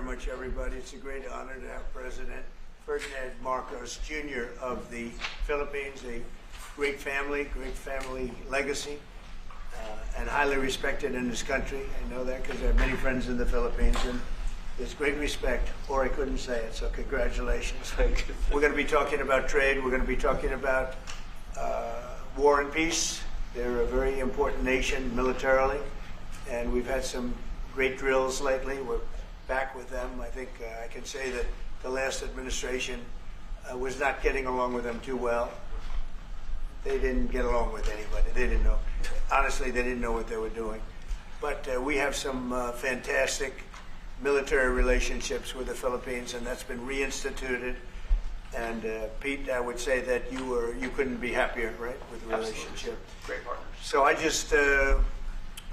much, everybody. It's a great honor to have President Ferdinand Marcos Jr. of the Philippines, a great family legacy, and highly respected in this country. I know that because I have many friends in the Philippines, and there's great respect, or I couldn't say it, so congratulations. Thank you. We're going to be talking about trade. We're going to be talking about war and peace. They're a very important nation militarily, and we've had some great drills lately. We're back with them. I think I can say that the last administration was not getting along with them too well. They didn't get along with anybody. They didn't know. Honestly, they didn't know what they were doing. But we have some fantastic military relationships with the Philippines, and that's been reinstituted. And Pete, I would say that you couldn't be happier, right, with the relationship. Great partners. So I just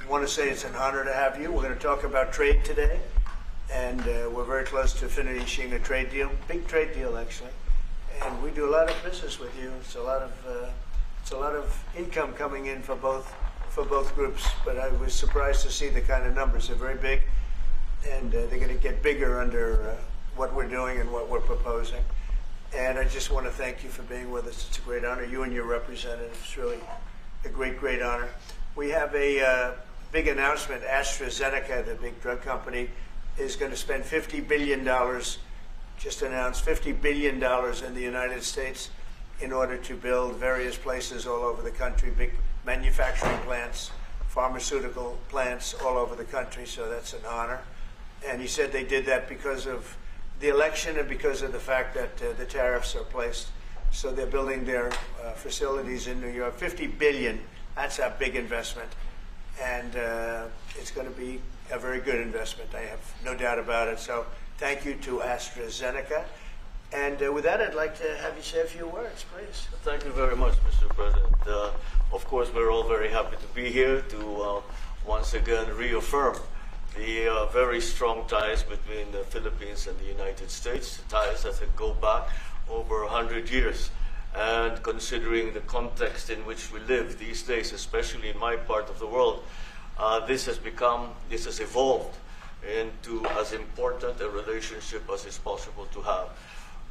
want to say it's an honor to have you. We're going to talk about trade today, and we're very close to finishing a trade deal, big trade deal actually. And we do a lot of business with you. It's a lot of income coming in for both groups. But I was surprised to see the kind of numbers. They're very big, and they're going to get bigger under what we're doing and what we're proposing. And I just want to thank you for being with us. It's a great honor. You and your representative. It's really a great honor. We have a big announcement. AstraZeneca, the big drug company, is going to spend $50 billion, just announced $50 billion in the United States in order to build various places all over the country, big manufacturing plants, pharmaceutical plants all over the country, so that's an honor. And he said they did that because of the election and because of the fact that the tariffs are placed. So they're building their facilities in New York. $50 billion, that's a big investment. And it's going to be a very good investment. I have no doubt about it. So thank you to AstraZeneca. And with that, I'd like to have you say a few words, please. Thank you very much, Mr. President. Of course, we're all very happy to be here to once again reaffirm the very strong ties between the Philippines and the United States, ties that go back over 100 years. And considering the context in which we live these days, especially in my part of the world, this has evolved into as important a relationship as is possible to have.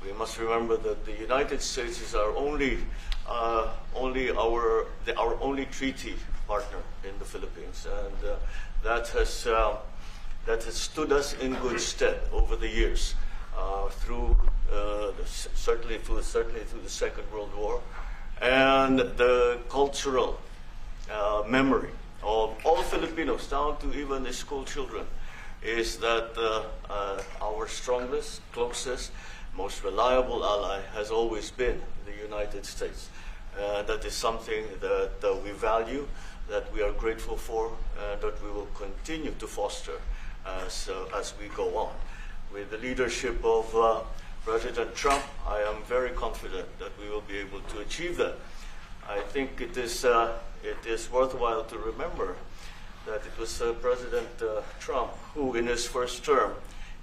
We must remember that the United States is our only treaty partner in the Philippines, and that has stood us in good stead over the years, certainly through the Second World War, and the cultural memory of all Filipinos, down to even the school children, is that our strongest, closest, most reliable ally has always been the United States. That is something that we value, that we are grateful for, and that we will continue to foster as we go on. With the leadership of President Trump, I am very confident that we will be able to achieve that. I think it is worthwhile to remember that it was President Trump who, in his first term,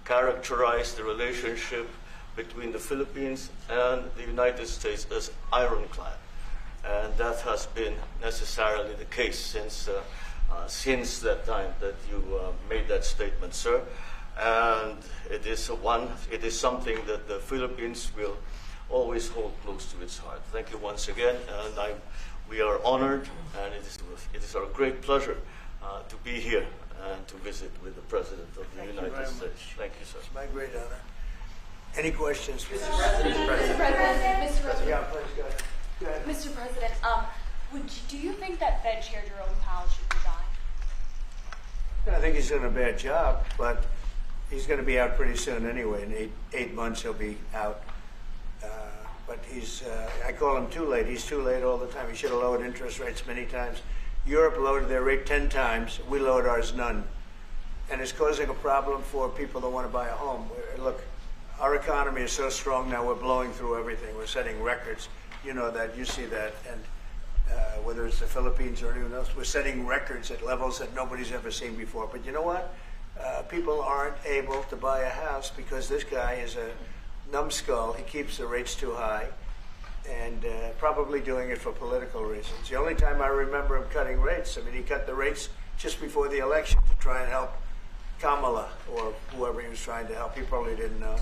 characterized the relationship between the Philippines and the United States as ironclad. And that has been necessarily the case since that time that you made that statement, sir. And it is something that the Philippines will always hold close to its heart. Thank you once again, and we are honored, and it is our great pleasure to be here and to visit with the President of the United States. Thank you, sir. It's my great honor. Any questions? Mr. President. Yeah, please go ahead. Go ahead. Mr. President, do you think that Fed Chair Jerome Powell should resign? I think he's doing a bad job, but he's going to be out pretty soon anyway. In eight months, he'll be out. But I call him too late. He's too late all the time. He should have lowered interest rates many times. Europe lowered their rate 10 times. We lowered ours none. And it's causing a problem for people that want to buy a home. Look, our economy is so strong now, we're blowing through everything. We're setting records. You know that, you see that. And whether it's the Philippines or anyone else, we're setting records at levels that nobody's ever seen before. But you know what? People aren't able to buy a house because this guy is a numbskull. He keeps the rates too high, and probably doing it for political reasons. The only time I remember him cutting rates, I mean, he cut the rates just before the election to try and help Kamala or whoever he was trying to help. He probably didn't know.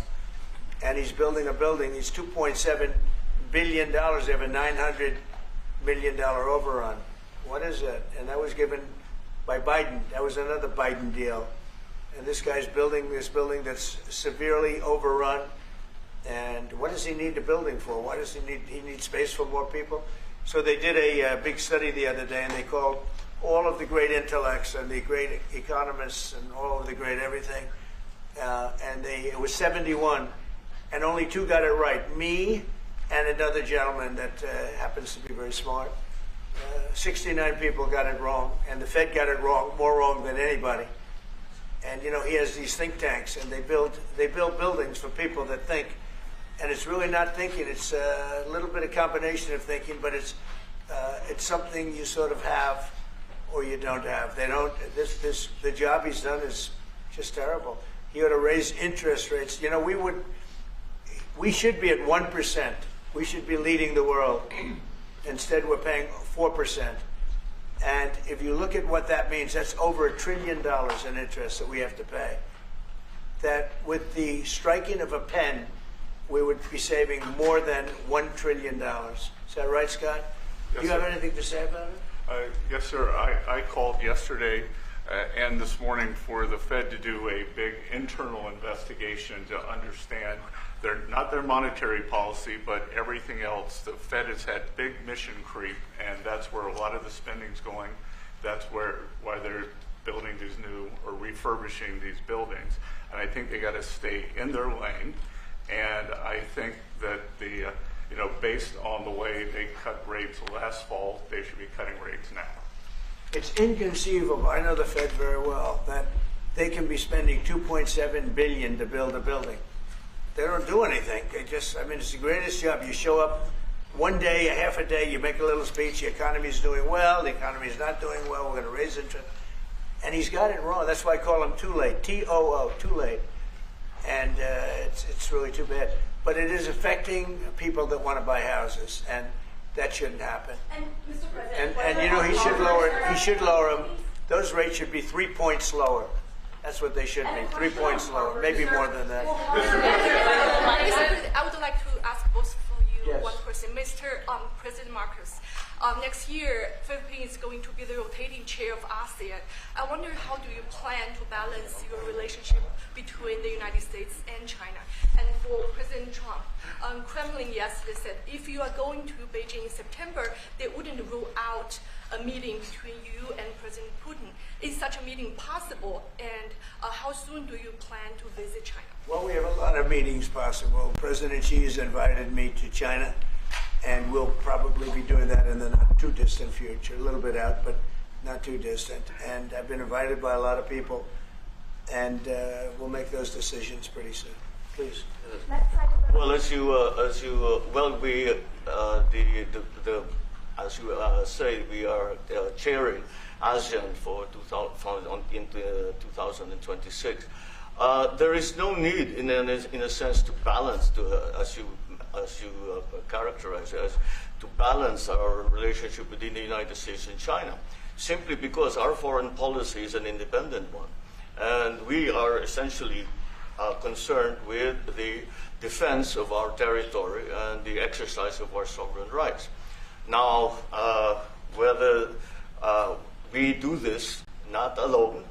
And he's building a building. He's $2.7 billion. They have a $900 million overrun. What is that? And that was given by Biden. That was another Biden deal. And this guy's building this building that's severely overrun. And what does he need the building for? Why does he need? He needs space for more people. So they did a big study the other day, and they called all of the great intellects and the great economists and all of the great everything. And it was 71, and only 2 got it right. Me and another gentleman that happens to be very smart. 69 people got it wrong, and the Fed got it wrong, more wrong than anybody. And you know, he has these think tanks, and they build buildings for people that think. And it's really not thinking; it's a little bit of combination of thinking, but it's something you sort of have or you don't have. They don't. The job he's done is just terrible. He ought to raise interest rates. You know, we should be at 1%. We should be leading the world. Instead, we're paying 4%. And if you look at what that means, that's over $1 trillion in interest that we have to pay. That with the striking of a pen, we would be saving more than $1 trillion. Is that right, Scott? Yes, Do you have sir. anything to say about it? Yes, sir. I called yesterday and this morning for the Fed to do a big internal investigation to understand not their monetary policy, but everything else. The Fed has had big mission creep, and that's where a lot of the spending's going. That's why they're building these new or refurbishing these buildings. And I think they got to stay in their lane. And I think that based on the way they cut rates last fall, they should be cutting rates now. It's inconceivable, I know the Fed very well, that they can be spending $2.7 billion to build a building. They don't do anything. It's the greatest job. You show up one day, a half a day, you make a little speech, the economy's doing well, the economy's not doing well, we're going to raise interest. And he's got it wrong. That's why I call him too late, T-O-O, too late. And it's really too bad. But it is affecting people that want to buy houses, and that shouldn't happen. And Mr. President, And you know, he should lower them. Those rates should be 3 points lower. That's what they should be, 3 points lower, maybe more than that. Mr. President, I would like to ask both of you Yes. one question. Mr. President Marcos, next year, Philippines is going to be the rotating chair of ASEAN. I wonder, how do you plan to balance your relationship between the United States and China? And for President Trump, Kremlin yesterday said if you are going to Beijing in September, they wouldn't rule out a meeting between you and President Putin. Is such a meeting possible? And how soon do you plan to visit China? Well, we have a lot of meetings possible. President Xi has invited me to China, and we'll probably be doing that in the not too distant future. A little bit out, but not too distant. And I've been invited by a lot of people, and we'll make those decisions pretty soon. Please. Well, as you say, we are chairing ASEAN for 2026. There is no need, in a sense, to balance, as you characterize as, to balance our relationship within the United States and China, simply because our foreign policy is an independent one, and we are essentially concerned with the defense of our territory and the exercise of our sovereign rights. Now, whether we do this not alone,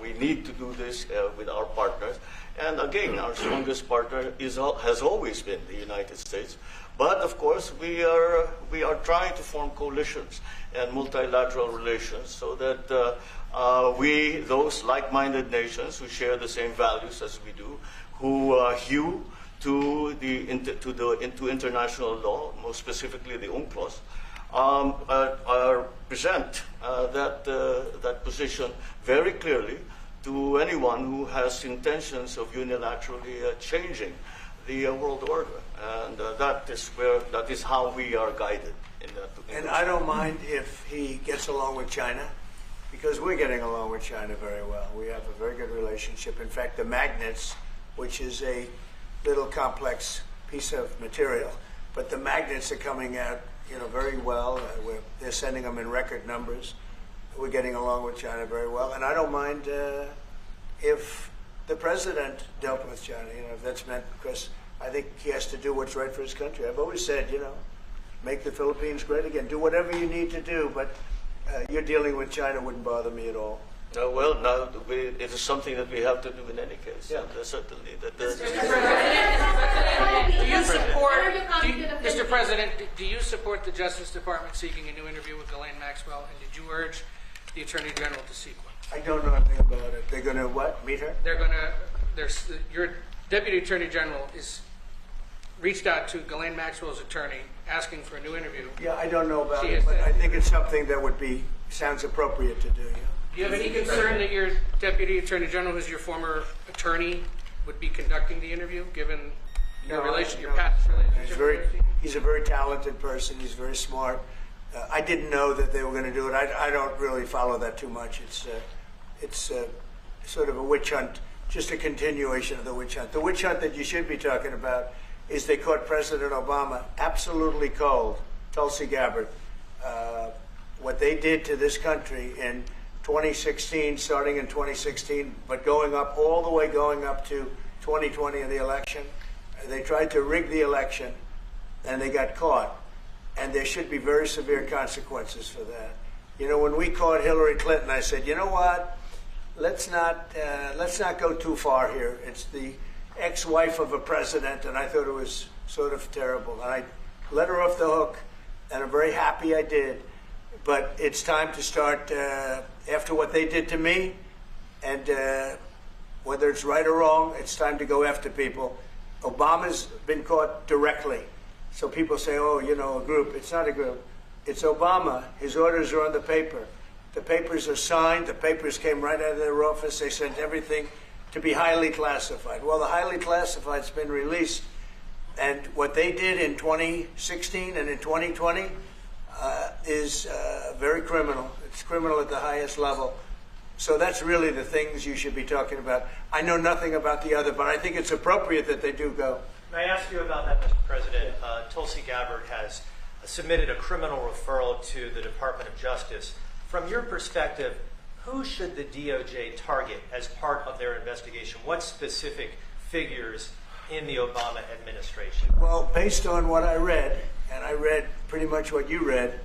we need to do this with our partners. And again, our strongest partner has always been the United States. But of course, we are trying to form coalitions and multilateral relations so that those like-minded nations who share the same values as we do, who hew to international law, most specifically the UNCLOS, present that position very clearly to anyone who has intentions of unilaterally changing the world order, and that is how we are guided in that. And I don't mind if he gets along with China, because we're getting along with China very well. We have a very good relationship. In fact, the magnets, which is a little complex piece of material, but the magnets are coming out, very well. They're sending them in record numbers. We're getting along with China very well, and I don't mind if the president dealt with China, if that's meant, because I think he has to do what's right for his country. I've always said, make the Philippines great again. Do whatever you need to do, but you're dealing with China wouldn't bother me at all. Well, now it is something that we have to do in any case. Yeah. And certainly. Mr. President, do you support the Justice Department seeking a new interview with Ghislaine Maxwell, and did you urge the Attorney General to seek one? I don't know anything about it. They're going to what? Meet her? Your Deputy Attorney General is reached out to Ghislaine Maxwell's attorney asking for a new interview. Yeah, I don't know about She it, has but said- I think it's something that sounds appropriate to do. Yeah. Do you have any concern that your Deputy Attorney General, who's your former attorney, would be conducting the interview, given your No, your no. past relationship? He's a very talented person. He's very smart. I didn't know that they were going to do it. I don't really follow that too much. It's sort of a witch hunt, just a continuation of the witch hunt. The witch hunt that you should be talking about is they caught President Obama absolutely cold, Tulsi Gabbard. What they did to this country in 2016, starting in 2016, but going up to 2020 in the election. They tried to rig the election, and they got caught. And there should be very severe consequences for that. When we caught Hillary Clinton, I said, you know what? Let's not go too far here. It's the ex-wife of a president, and I thought it was sort of terrible. And I let her off the hook, and I'm very happy I did. But it's time to start, after what they did to me, and whether it's right or wrong, it's time to go after people. Obama's been caught directly. So people say, a group. It's not a group. It's Obama. His orders are on the paper. The papers are signed. The papers came right out of their office. They sent everything to be highly classified. Well, the highly classified's been released. And what they did in 2016 and in 2020 is very criminal. It's criminal at the highest level. So that's really the things you should be talking about. I know nothing about the other, but I think it's appropriate that they do go. May I ask you about that, Mr. President? Tulsi Gabbard has submitted a criminal referral to the Department of Justice. From your perspective, who should the DOJ target as part of their investigation? What specific figures in the Obama administration? Well, based on what I read, and I read pretty much what you read,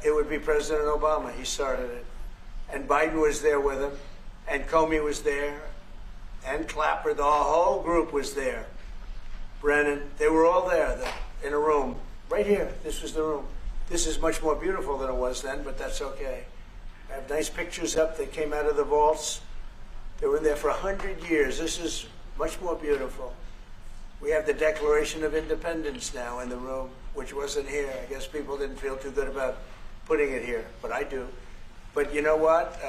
it would be President Obama. He started it. And Biden was there with him, and Comey was there, and Clapper. The whole group was there. Brennan, they were all there in a room. Right here, this was the room. This is much more beautiful than it was then, but that's okay. I have nice pictures up that came out of the vaults. They were in there for 100 years. This is much more beautiful. We have the Declaration of Independence now in the room, which wasn't here. I guess people didn't feel too good about putting it here, but I do. But you know what?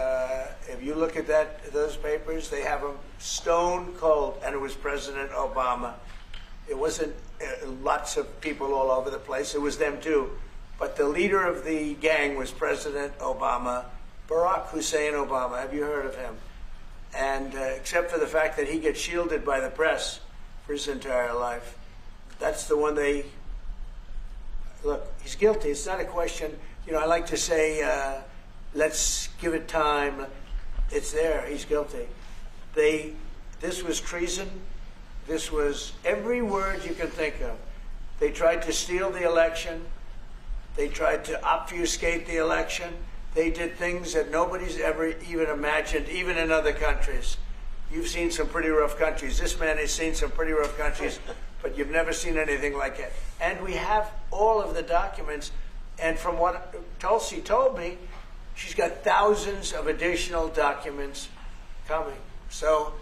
If you look at those papers, they have them stone cold, and it was President Obama. It wasn't lots of people all over the place. It was them too. But the leader of the gang was President Obama, Barack Hussein Obama. Have you heard of him? And except for the fact that he gets shielded by the press for his entire life, that's the one they... Look, he's guilty. It's not a question. I like to say, let's give it time. It's there. He's guilty. This was treason. This was every word you can think of. They tried to steal the election. They tried to obfuscate the election. They did things that nobody's ever even imagined, even in other countries. You've seen some pretty rough countries. This man has seen some pretty rough countries, but you've never seen anything like it. And we have all of the documents. And from what Tulsi told me, she's got thousands of additional documents coming. So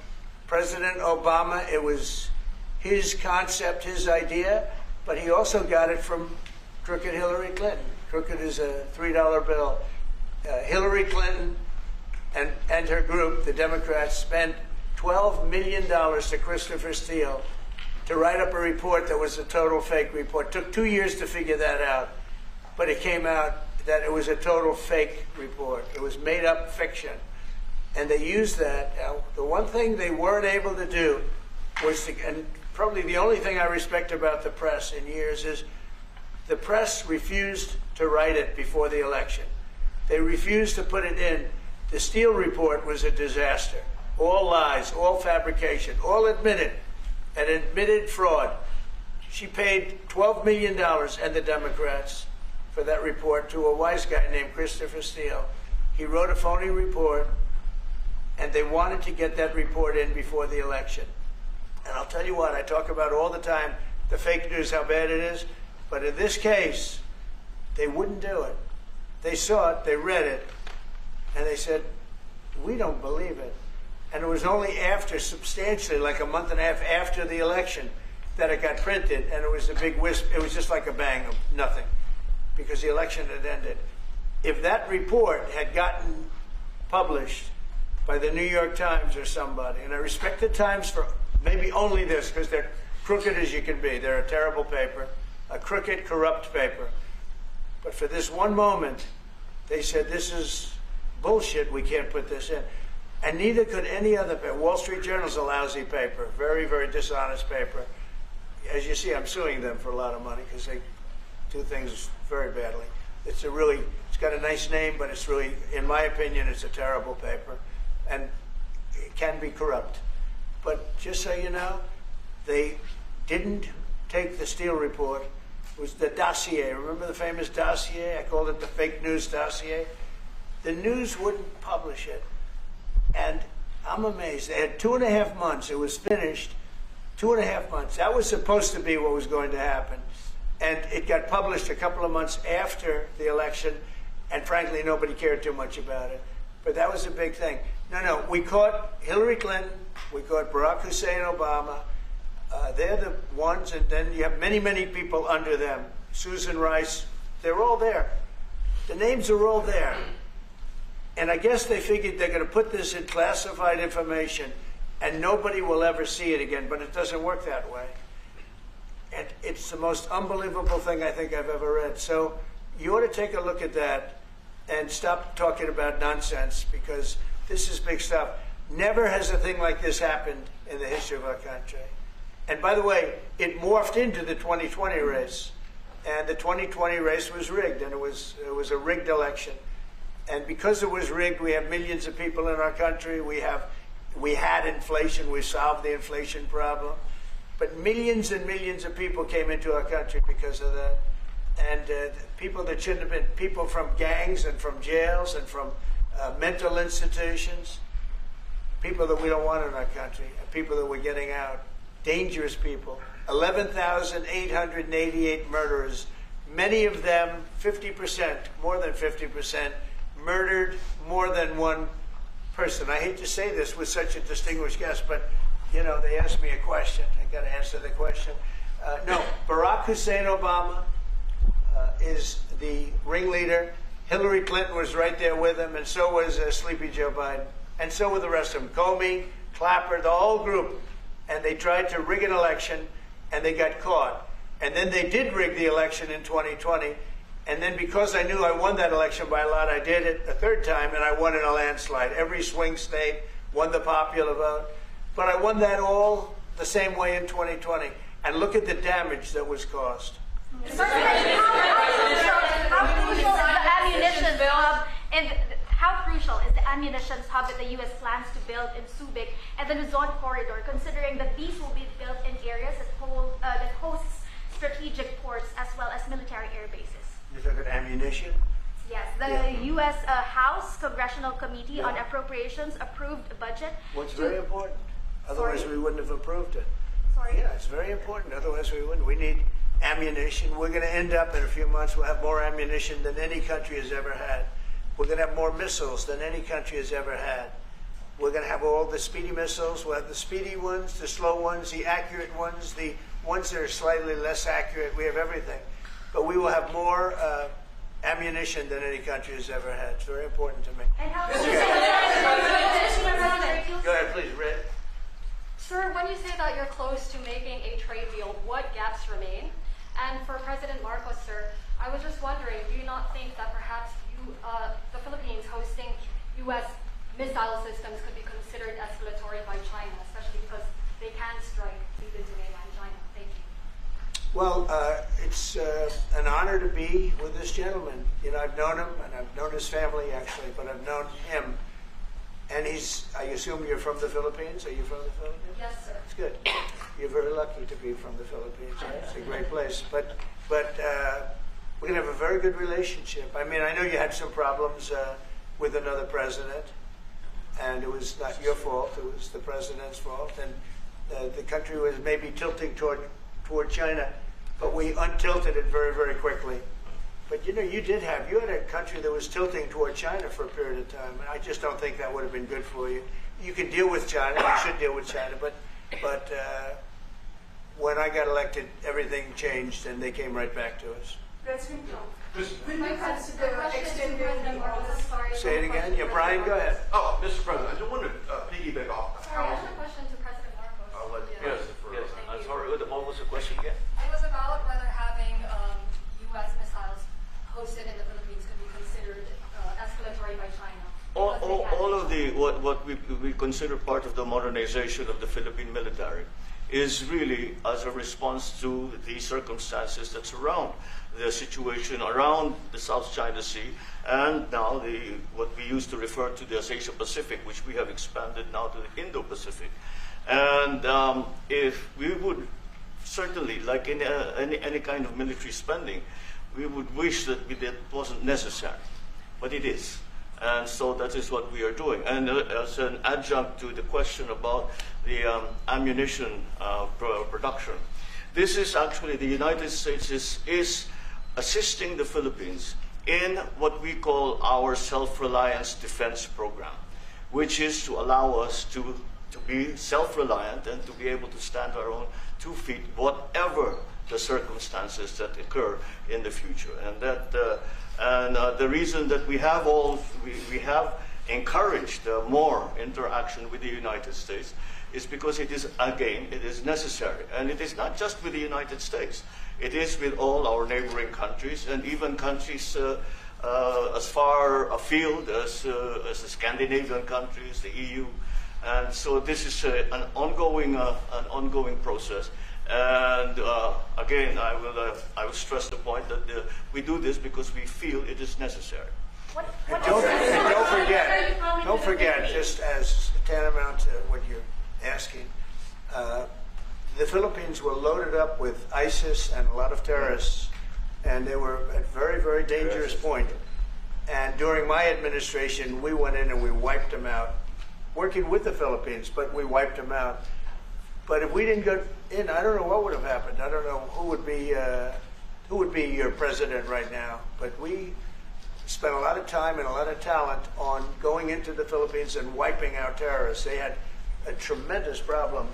President Obama, it was his concept, his idea, but he also got it from crooked Hillary Clinton. Crooked is a $3 bill. Hillary Clinton and her group, the Democrats, spent $12 million to Christopher Steele to write up a report that was a total fake report. Took 2 years to figure that out, but it came out that it was a total fake report. It was made up fiction. And they used that. The one thing they weren't able to do was and probably the only thing I respect about the press in years is the press refused to write it before the election. They refused to put it in. The Steele report was a disaster. all lies, all fabrication, all admitted, an admitted fraud. She paid $12 million, and the Democrats, for that report to a wise guy named Christopher Steele. He wrote a phony report, and they wanted to get that report in before the election. And I'll tell you what, I talk about all the time, the fake news, how bad it is. But in this case, they wouldn't do it. They saw it, they read it, and they said, we don't believe it. And it was only after, substantially, like a month and a half after the election, that it got printed, and it was a big wisp. It was just like a bang of nothing, because the election had ended. If that report had gotten published by the New York Times or somebody, and I respect the Times for maybe only this, because they're crooked as you can be. They're a terrible paper, a crooked, corrupt paper. But for this one moment, they said, this is bullshit, we can't put this in. And neither could any other paper. Wall Street Journal's a lousy paper, very, very dishonest paper. As you see, I'm suing them for a lot of money because they do things very badly. It's got a nice name, but it's really, in my opinion, it's a terrible paper. And it can be corrupt. But just so you know, they didn't take the Steele report. It was the dossier. Remember the famous dossier? I called it the fake news dossier. The news wouldn't publish it. And I'm amazed. They had 2.5 months. It was finished. 2.5 months. That was supposed to be what was going to happen. And it got published a couple of months after the election. And frankly, nobody cared too much about it. But that was a big thing. No, we caught Hillary Clinton. We caught Barack Hussein Obama. They're the ones. And then you have many, many people under them. Susan Rice. They're all there. The names are all there. And I guess they figured they're going to put this in classified information and nobody will ever see it again, but it doesn't work that way. And it's the most unbelievable thing I think I've ever read. So you ought to take a look at that and stop talking about nonsense, because this is big stuff. Never has a thing like this happened in the history of our country. And by the way, it morphed into the 2020 race. And the 2020 race was rigged, and it was a rigged election. And because it was rigged, we have millions of people in our country. We had inflation. We solved the inflation problem. But millions and millions of people came into our country because of that. And people that shouldn't have been, people from gangs and from jails and from mental institutions, people that we don't want in our country, people that we're getting out, dangerous people. 11,888 murderers, many of them 50%, more than 50%, murdered more than one person. I hate to say this with such a distinguished guest, but you know, they asked me a question. I got to answer the question. No, Barack Hussein Obama is the ringleader. Hillary Clinton was right there with him, and so was Sleepy Joe Biden, and so were the rest of them. Comey, Clapper, the whole group. And they tried to rig an election, and they got caught. And then they did rig the election in 2020. And then because I knew I won that election by a lot, I did it a third time, and I won in a landslide. Every swing state won the popular vote. But I won that all the same way in 2020. And look at the damage that was caused. How crucial is the ammunition hub, and how crucial is the ammunition hub that the U.S. plans to build in Subic and the Luzon corridor, considering that these will be built in areas that hosts strategic ports as well as military air bases? You're talking ammunition? Yes, the U.S. House Congressional Committee on Appropriations approved a budget. What's very important. Otherwise, we wouldn't have approved it. Sorry? Yeah, it's very important. Otherwise, we wouldn't. We need ammunition. We're going to end up in a few months, we'll have more ammunition than any country has ever had. We're going to have more missiles than any country has ever had. We're going to have all the speedy missiles. We'll have the speedy ones, the slow ones, the accurate ones, the ones that are slightly less accurate. We have everything. But we will have more ammunition than any country has ever had. It's very important to me. And how Go ahead, please, Red. Sir, when you say that you're close to making a trade deal, what gaps remain? And for President Marcos, sir, I was just wondering, do you not think that perhaps the Philippines hosting U.S. missile systems could be considered escalatory by China, especially because they can strike deep into mainland China? Thank you. Well, it's an honor to be with this gentleman. You know, I've known him, and I've known his family, actually, but I've known him. And I assume you're from the Philippines? Are you from the Philippines? Yes, sir. It's good. You're very lucky to be from the Philippines. It's a great place. But we're going to have a very good relationship. I mean, I know you had some problems with another president, and it was not your fault. It was the president's fault. And the country was maybe tilting toward China, but we untilted it very, very quickly. But you know, you had a country that was tilting toward China for a period of time, and I just don't think that would have been good for you. You can deal with China, you should deal with China, but when I got elected, everything changed, and they came right back to us. President Trump, My question to President Marcos. Sorry. Say it again. Yeah, Brian, go ahead. Oh, Mr. President, I just wanted to piggyback off Sorry, I have housing. a question to President Marcos. I'll let the Yes, president yes. first. I'm sorry, what was the question again? It was about whether having U.S. missiles hosted in the Philippines could be considered escalatory by China. All of what we consider part of the modernization of the Philippine military is really as a response to the circumstances that surround the situation around the South China Sea and now what we used to refer to as Asia Pacific, which we have expanded now to the Indo-Pacific. And if we would certainly, like in any kind of military spending, we would wish that it wasn't necessary, but it is. And so that is what we are doing. And as an adjunct to the question about the ammunition production, this is actually the United States is assisting the Philippines in what we call our self-reliance defense program, which is to allow us to be self-reliant and to be able to stand our own 2 feet, whatever the circumstances that occur in the future. And the reason that we have encouraged more interaction with the United States is because it is necessary. And it is not just with the United States. It is with all our neighboring countries and even countries as far afield as the Scandinavian countries, the EU. And so this is an ongoing process. And again, I will stress the point that we do this because we feel it is necessary. Don't forget, just as tantamount to what you're asking, the Philippines were loaded up with ISIS and a lot of terrorists, and they were at a very, very dangerous point. And during my administration, we went in and we wiped them out, working with the Philippines, but we wiped them out. But if we didn't go in, I don't know what would have happened. I don't know who would be your president right now. But we spent a lot of time and a lot of talent on going into the Philippines and wiping out terrorists. They had a tremendous problem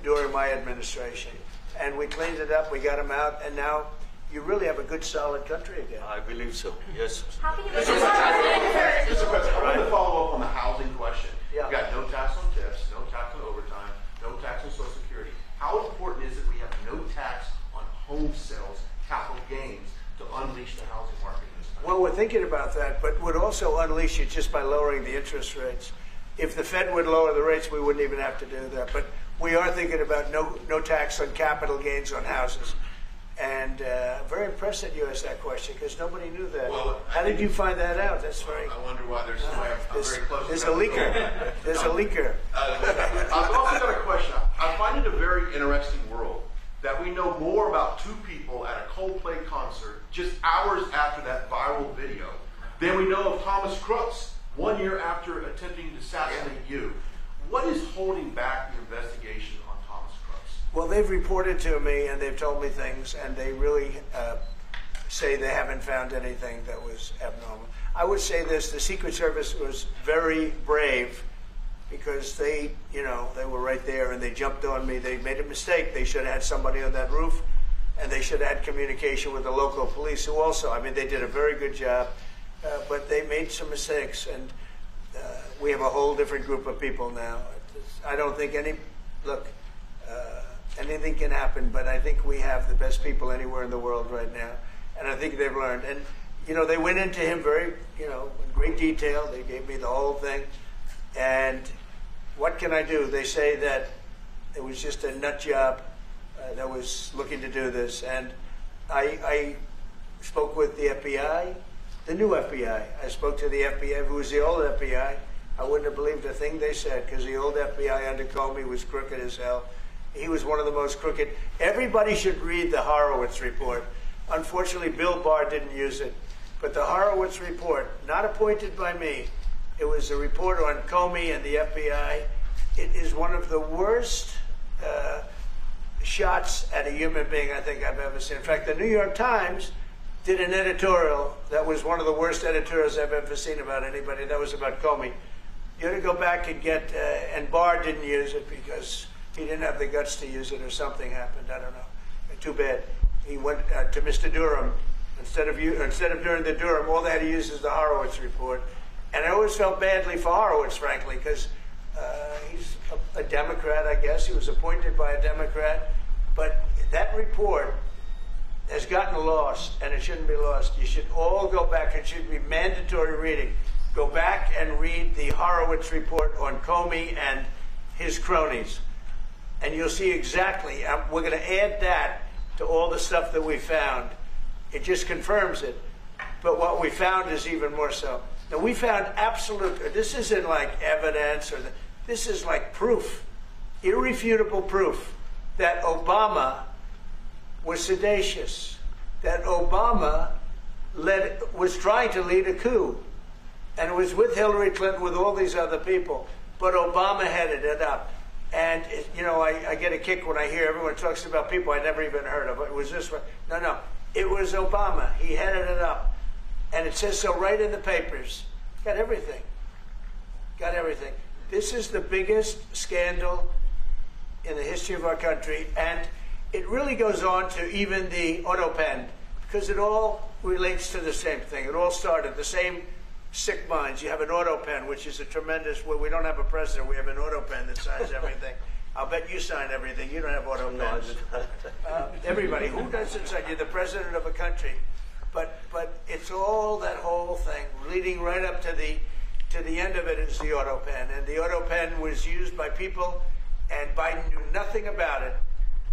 during my administration. And we cleaned it up, we got them out, and now you really have a good, solid country again. I believe so, yes. How can you make Mr. President, I wanted to follow up on the housing question. Yeah. You've got no tax on tips, no tax on overtime, no tax on Social Security. How important is it we have no tax on home sales, capital gains, to unleash the housing market in this country? Well, we're thinking about that, but would also unleash it just by lowering the interest rates. If the Fed would lower the rates, we wouldn't even have to do that. But we are thinking about no tax on capital gains on houses. And very impressed that you asked that question because nobody knew that. Well, how did you find that out? That's very. I wonder why there's somebody I'm very close to. There's a leaker. There's a leaker. I've also got a question. I find it a very interesting world that we know more about two people at a Coldplay concert just hours after that viral video than we know of Thomas Crooks 1 year after attempting to assassinate you. What is holding back the investigation on Thomas Crooks? Well, they've reported to me and they've told me things, and they really say they haven't found anything that was abnormal. I would say this: the Secret Service was very brave because they were right there and they jumped on me. They made a mistake. They should have had somebody on that roof, and they should have had communication with the local police, who also, they did a very good job, but they made some mistakes, and we have a whole different group of people now. I don't think anything can happen, but I think we have the best people anywhere in the world right now, and I think they've learned. And they went into him very, in great detail. They gave me the whole thing, and what can I do? They say that it was just a nut job that was looking to do this, and I spoke with the FBI, the new FBI. I spoke to the FBI, who was the old FBI, I wouldn't have believed a thing they said, because the old FBI under Comey was crooked as hell. He was one of the most crooked. Everybody should read the Horowitz report. Unfortunately, Bill Barr didn't use it. But the Horowitz report, not appointed by me, it was a report on Comey and the FBI. It is one of the worst shots at a human being I think I've ever seen. In fact, the New York Times did an editorial that was one of the worst editorials I've ever seen about anybody. That was about Comey. You ought to go back and get, and Barr didn't use it because he didn't have the guts to use it, or something happened. I don't know. Too bad. He went to Mr. Durham. Instead of doing the Durham, all they had to use is the Horowitz report. And I always felt badly for Horowitz, frankly, because he's a Democrat, I guess. He was appointed by a Democrat. But that report has gotten lost, and it shouldn't be lost. You should all go back. It should be mandatory reading. Go back and read the Horowitz report on Comey and his cronies. And you'll see exactly, we're going to add that to all the stuff that we found. It just confirms it. But what we found is even more so. Now, we found absolute, this isn't like evidence, this is like proof, irrefutable proof that Obama was seditious, that Obama was trying to lead a coup, and was with Hillary Clinton, with all these other people, but Obama headed it up. And, you know, I get a kick when I hear everyone talks about people I never even heard of. It was this one. No, it was Obama. He headed it up. And it says so right in the papers. Got everything. Got everything. This is the biggest scandal in the history of our country. And it really goes on to even the auto pen, because it all relates to the same thing. It all started the same sick minds. You have an auto pen, which is a tremendous, well, we don't have a president, we have an auto pen that signs everything. I'll bet you sign everything. You don't have auto pens. Everybody, who doesn't sign? You're the president of a country. But it's all that whole thing, leading right up to the end of it is the auto pen. And the auto pen was used by people, and Biden knew nothing about it.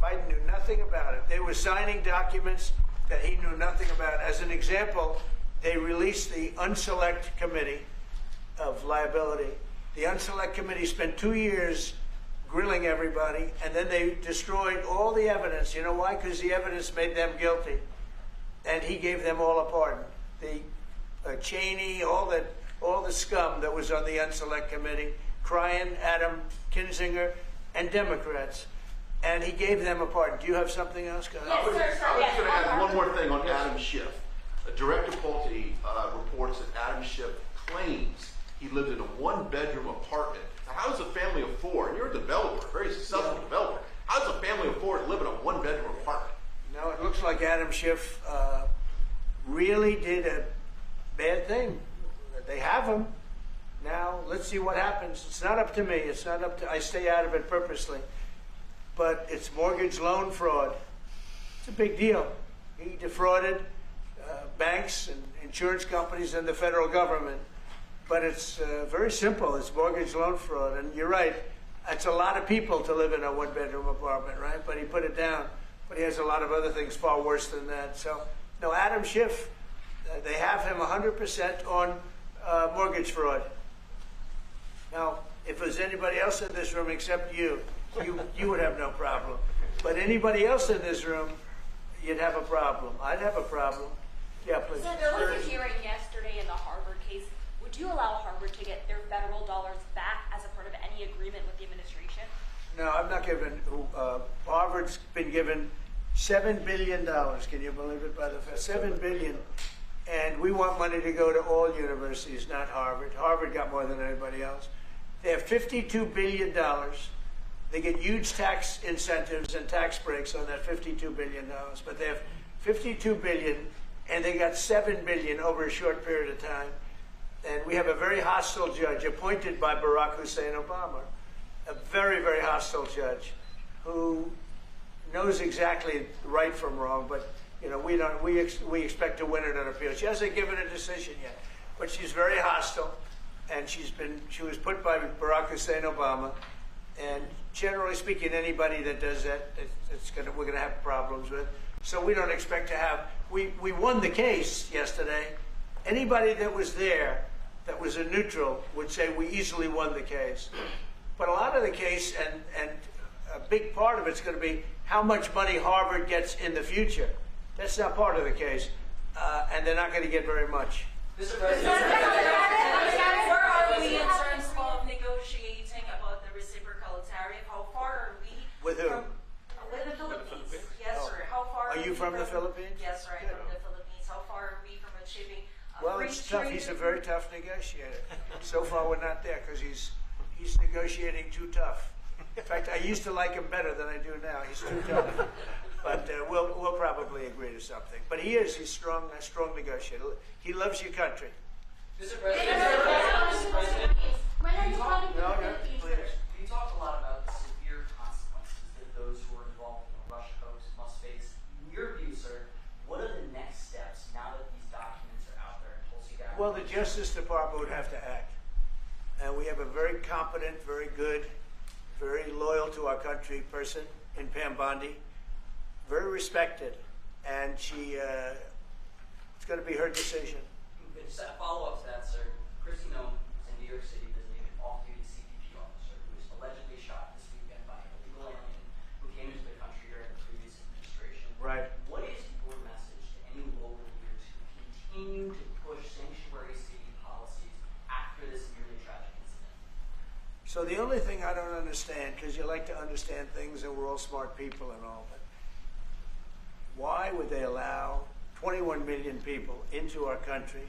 Biden knew nothing about it. They were signing documents that he knew nothing about. As an example, they released the Unselect Committee of Liability. The Unselect Committee spent 2 years grilling everybody, and then they destroyed all the evidence. You know why? Because the evidence made them guilty, and he gave them all a pardon. The Cheney, all the scum that was on the Unselect Committee, Cryan, Adam Kinzinger, and Democrats, and he gave them a pardon. Do you have something else? Go ahead. I was just going to add one more thing on Adam Schiff. Director Pulte reports that Adam Schiff claims he lived in a one-bedroom apartment. Now, how does a family of four, and you're a developer, a very successful developer, how does a family of four live in a one-bedroom apartment? No, it looks like Adam Schiff really did a bad thing. They have him. Now, let's see what happens. It's not up to me. It's not up to, I stay out of it purposely. But it's mortgage loan fraud. It's a big deal. He defrauded banks and insurance companies and the federal government. But it's very simple. It's mortgage loan fraud. And you're right. It's a lot of people to live in a one-bedroom apartment, right? But he put it down. But he has a lot of other things far worse than that. So, no, Adam Schiff, they have him 100% on mortgage fraud. Now, if there's anybody else in this room except you would have no problem. But anybody else in this room, you'd have a problem. I'd have a problem. Yeah, please. So there was a hearing yesterday in the Harvard case. Would you allow Harvard to get their federal dollars back as a part of any agreement with the administration? No, I'm not giving. Harvard's been given $7 billion. Can you believe it? By the Fed, $7 billion, and we want money to go to all universities, not Harvard. Harvard got more than anybody else. They have $52 billion. They get huge tax incentives and tax breaks on that $52 billion. But they have $52 billion, and they got $7 billion over a short period of time. And we have a very hostile judge appointed by Barack Hussein Obama, a very, very hostile judge who knows exactly right from wrong. But you know, we expect to win it on appeal. She hasn't given a decision yet, but she's very hostile, and she was put by Barack Hussein Obama. And generally speaking, anybody that does that, we're going to have problems with. So we don't expect to have. We won the case yesterday. Anybody that was there, that was a neutral would say we easily won the case. But a lot of the case, and a big part of it's going to be how much money Harvard gets in the future. That's not part of the case, and they're not going to get very much. Mr. President, where are we in terms of negotiating about the reciprocal tariff? How far are we? With who? With the Philippines. Yes, sir. How far Are you from the Philippines? Yes, sir. I'm Good. from the Philippines. How far are we from achieving Well, free it's tough. trade? He's a very tough negotiator. So far, we're not there because he's negotiating too tough. In fact, I used to like him better than I do now. He's too tough. But we'll probably agree to something. But he's strong, a strong negotiator. He loves your country. Mr. President, Mr. President, When are you coming to No, the no, Philippines, please. sir? you talk a lot about the severe consequences that those who are involved in the Russia hoax must face. In your view, sir, what are the next steps now that these documents are out there? Well, the Justice Department would have to act. And we have a very competent, very good, very loyal to our country person in Pam Bondi, very respected. And it's going to be her decision. Just a follow-up to that, sir. Christy Nome is in New York City visiting an off-duty CBP officer who was allegedly shot this weekend by an illegal alien who came into the country during the previous administration. Right. What is your message to any local leaders who continue to push sanctuary city policies after this nearly tragic incident? So the only thing I don't understand, because you like to understand things and we're all smart people and all, but why would they allow 21 million people into our country,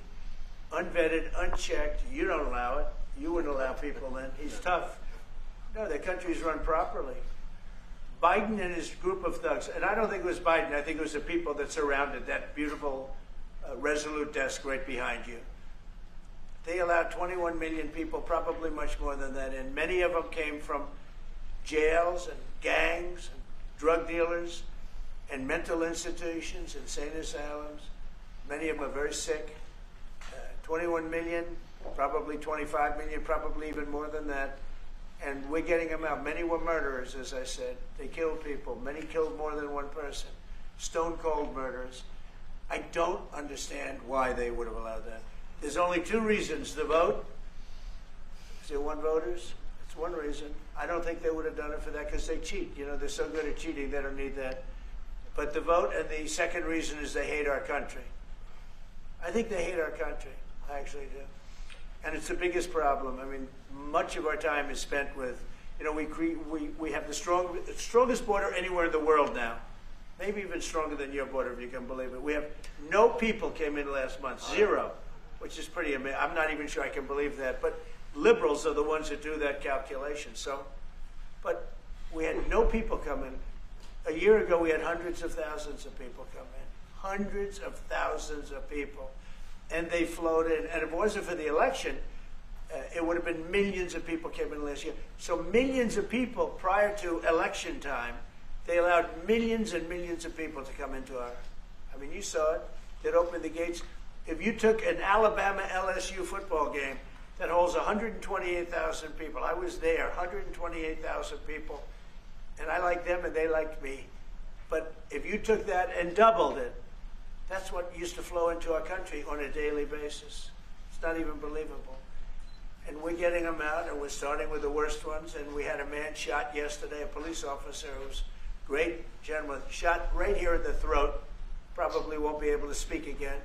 unvetted, unchecked? You don't allow it. You wouldn't allow people then. He's tough. No, the country's run properly. Biden and his group of thugs, and I don't think it was Biden, I think it was the people that surrounded that beautiful Resolute desk right behind you. They allowed 21 million people, probably much more than that, and many of them came from jails and gangs and drug dealers and mental institutions, insane asylums. Many of them are very sick. 21 million, probably 25 million, probably even more than that. And we're getting them out. Many were murderers, as I said. They killed people. Many killed more than one person. Stone cold murders. I don't understand why they would have allowed that. There's only two reasons. The vote. Is there one voters? It's one reason. I don't think they would have done it for that because they cheat. You know, they're so good at cheating, they don't need that. But the vote, and the second reason is they hate our country. I think they hate our country. I actually do. And it's the biggest problem. I mean, much of our time is spent with, you know, we have the strongest border anywhere in the world now. Maybe even stronger than your border, if you can believe it. We have no people came in last month, 0, which is pretty amazing. I'm not even sure I can believe that. But liberals are the ones that do that calculation. So, but we had no people come in. A year ago, we had hundreds of thousands of people come in. Hundreds of thousands of people. And they flowed in. And if it wasn't for the election, it would have been millions of people came in last year. So millions of people prior to election time, they allowed millions and millions of people to come into our, I mean, you saw it. They'd open the gates. If you took an Alabama-LSU football game that holds 128,000 people, I was there, 128,000 people, and I liked them and they liked me. But if you took that and doubled it, that's what used to flow into our country on a daily basis. It's not even believable. And we're getting them out, and we're starting with the worst ones. And we had a man shot yesterday, a police officer who's a great gentleman, shot right here in the throat. Probably won't be able to speak again.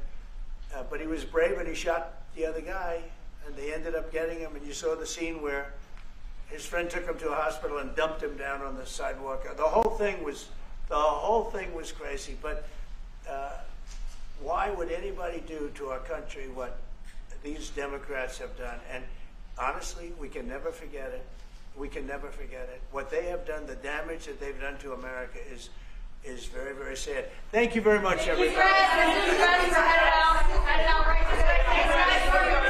But he was brave, and he shot the other guy, and they ended up getting him. And you saw the scene where his friend took him to a hospital and dumped him down on the sidewalk. The whole thing was crazy. But why would anybody do to our country what these Democrats have done? And honestly, we can never forget it. We can never forget it. What they have done, the damage that they've done to America is very, very sad. Thank you very much, everybody. Thank you, Fred. This is Fred. We're headed out right to the